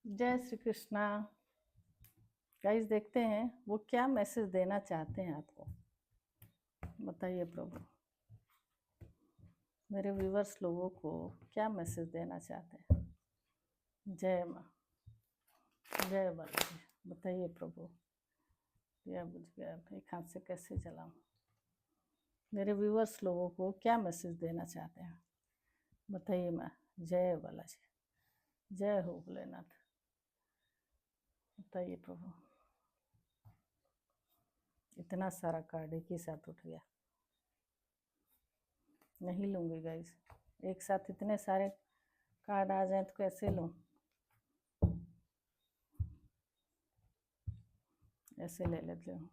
जय श्री कृष्णा। गाइस देखते हैं वो क्या मैसेज देना चाहते हैं आपको। बताइए प्रभु, मेरे व्यूवर्स लोगों को क्या मैसेज देना चाहते हैं। जय माँ, जय बालाजी। बताइए प्रभु, यह बुझ गया एक हाथ से कैसे चलाऊं। मेरे व्यूवर्स लोगों को क्या मैसेज देना चाहते हैं, बताइए माँ। जय बालाजी, जय हो भोलेनाथ। बताइए प्रभु। इतना सारा कार्ड एक ही साथ उठ गया, नहीं लूँगी गाइस। एक साथ इतने सारे कार्ड आ जाए तो कैसे लूँ। ऐसे ले लेती हूँ।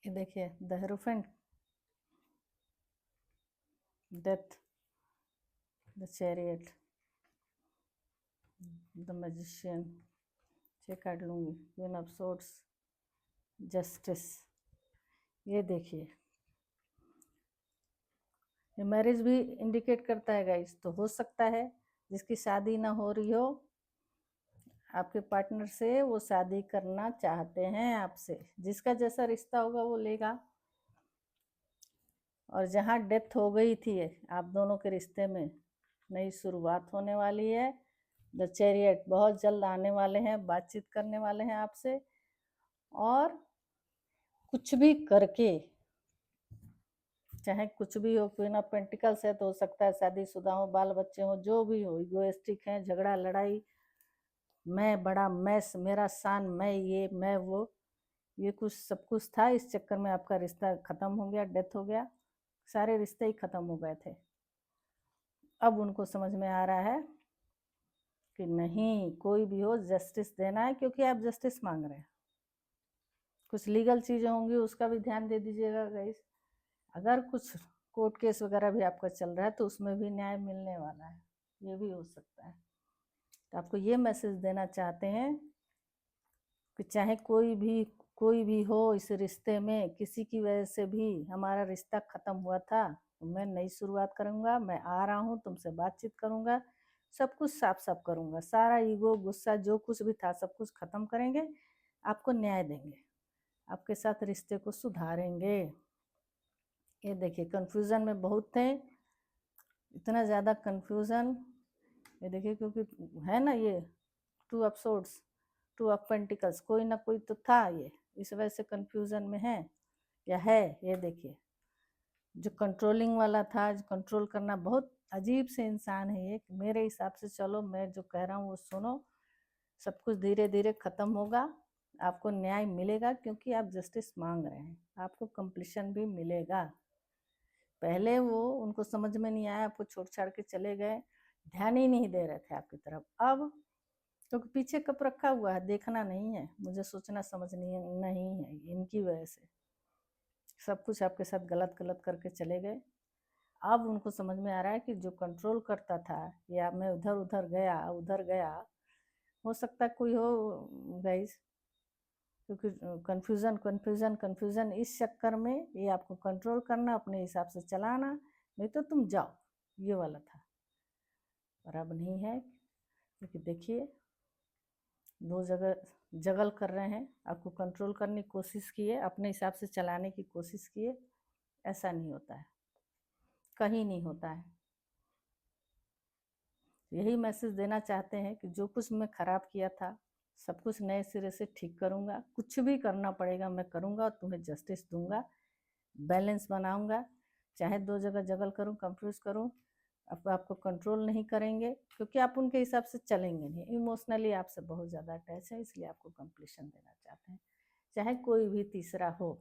ये देखिए, the hierophant, death, the chariot, the magician. ये कार्ड लूँगी। Queen of swords, justice. ये देखिए, ये मैरिज भी इंडिकेट करता है गाइस। तो हो सकता है जिसकी शादी ना हो रही हो, आपके पार्टनर से वो शादी करना चाहते हैं आपसे। जिसका जैसा रिश्ता होगा वो लेगा। और जहाँ डेथ हो गई थी आप दोनों के रिश्ते में, नई शुरुआत होने वाली है। द चैरियट बहुत जल्द आने वाले हैं, बातचीत करने वाले हैं आपसे। और कुछ भी करके, चाहे कुछ भी हो, क्वीन ऑफ पेंटिकल्स है तो हो सकता है शादीशुदा हो, बाल बच्चे हो, जो भी हो, इगोइस्टिक है, झगड़ा लड़ाई, मैं बड़ा, मैं मेरा शान, मैं ये मैं वो, ये कुछ सब कुछ था। इस चक्कर में आपका रिश्ता खत्म हो गया, डेथ हो गया, सारे रिश्ते ही खत्म हो गए थे। अब उनको समझ में आ रहा है कि नहीं, कोई भी हो जस्टिस देना है, क्योंकि आप जस्टिस मांग रहे हैं। कुछ लीगल चीज़ें होंगी उसका भी ध्यान दे दीजिएगा गाइस। अगर कुछ कोर्ट केस वगैरह भी आपका चल रहा है तो उसमें भी न्याय मिलने वाला है, ये भी हो सकता है। तो आपको ये मैसेज देना चाहते हैं कि चाहे कोई भी हो इस रिश्ते में, किसी की वजह से भी हमारा रिश्ता ख़त्म हुआ था, तो मैं नई शुरुआत करूँगा। मैं आ रहा हूँ, तुमसे बातचीत करूँगा, सब कुछ साफ साफ करूँगा। सारा ईगो गुस्सा जो कुछ भी था सब कुछ ख़त्म करेंगे, आपको न्याय देंगे, आपके साथ रिश्ते को सुधारेंगे। ये देखिए, कन्फ्यूज़न में बहुत थे, इतना ज़्यादा कन्फ्यूज़न। ये देखिए, क्योंकि है ना ये two of swords, two of pentacles, कोई ना कोई तो था ये, इस वजह से कन्फ्यूज़न में है या है। ये देखिए, जो कंट्रोलिंग वाला था, जो कंट्रोल करना, बहुत अजीब से इंसान है ये। मेरे हिसाब से चलो, मैं जो कह रहा हूँ वो सुनो, सब कुछ धीरे धीरे ख़त्म होगा, आपको न्याय मिलेगा, क्योंकि आप जस्टिस मांग रहे हैं, आपको कंप्लीशन भी मिलेगा। पहले वो उनको समझ में नहीं आया, आपको छोड़ छाड़ के चले गए, ध्यान ही नहीं दे रहे थे आपकी तरफ। अब क्योंकि पीछे कप रखा हुआ है, देखना नहीं है, मुझे सोचना समझनी नहीं है, इनकी वजह से सब कुछ आपके साथ गलत गलत करके चले गए। अब उनको समझ में आ रहा है कि जो कंट्रोल करता था, या मैं उधर उधर गया, हो सकता है कोई हो गाइस, क्योंकि कन्फ्यूज़न कन्फ्यूज़न कन्फ्यूज़न, इस चक्कर में ये आपको कंट्रोल करना, अपने हिसाब से चलाना, नहीं तो तुम जाओ, ये वाला था। और अब नहीं है, क्योंकि देखिए दो जगह जगल कर रहे हैं, आपको कंट्रोल करने की कोशिश किए, अपने हिसाब से चलाने की कोशिश किए। ऐसा नहीं होता है, कहीं नहीं होता है। यही मैसेज देना चाहते हैं कि जो कुछ मैं ख़राब किया था सब कुछ नए सिरे से ठीक करूँगा, कुछ भी करना पड़ेगा मैं करूँगा, और तुम्हें जस्टिस दूंगा, बैलेंस बनाऊंगा। चाहे दो जगह जगल करूँ, कंफ्यूज करूँ, अब आपको कंट्रोल नहीं करेंगे, क्योंकि आप उनके हिसाब से चलेंगे नहीं। इमोशनली आपसे बहुत ज़्यादा अटैच है, इसलिए आपको कंप्लीशन देना चाहते हैं। चाहे कोई भी तीसरा हो,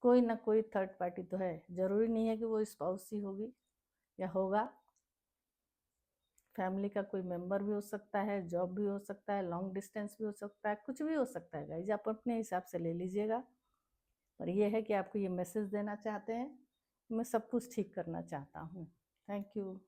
कोई ना कोई थर्ड पार्टी तो है, ज़रूरी नहीं है कि वो स्पाउस ही होगी या होगा। फैमिली का कोई मेंबर भी हो सकता है, जॉब भी हो सकता है, लॉन्ग डिस्टेंस भी हो सकता है, कुछ भी हो सकता है गाइज, आप अपने हिसाब से ले लीजिएगा। पर यह है कि आपको ये मैसेज देना चाहते हैं, मैं सब कुछ ठीक करना चाहता हूँ। Thank you.